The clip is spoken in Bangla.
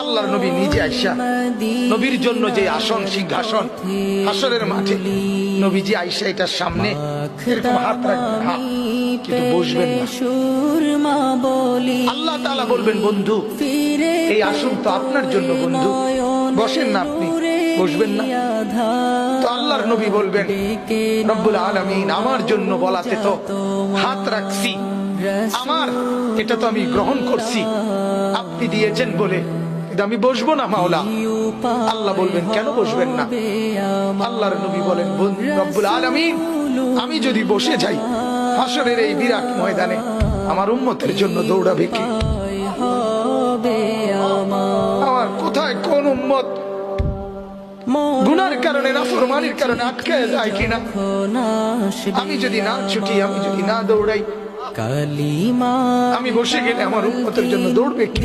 আল্লাহর নবী নিজে আয়েশা নবীর জন্য যে আসন সিংহাসন হাসরের মাঠে নবীজি আয়েশা এটার সামনে এরকম হাত রাখবেন, হাত কিন্তু বসবেন না। আল্লাহ তাআলা বলবেন, বন্ধু এই আসন তো আপনার জন্য, বন্ধু বসেন না, আপনি বসবেন না। তো আল্লাহর নবী বলবেন, রব্বুল আলামিন আমার জন্য বলাতে তো হাত রাখছি, আমার এটা তো আমি গ্রহণ করছি, আপনি দিয়েছেন বলে আমি বসবো না মাওলা। আল্লাহ বলবেন, কেন বসবেন না? আল্লাহর নবী বলেন, রব্বুল আলামিন আমি যদি বসে যাই হাসরের এই বিরাট ময়দানে আমার উম্মতের জন্য দৌড়াবে কে? আমার কোথায় কোন উম্মত গুনার কারণে নাফরমানির কারণে আটকে যায় কিনা? আমি যদি না ছুটি, আমি যদি না দৌড়াই, আমি বসে গেলে আমার উম্মতের জন্য দৌড়বে কে?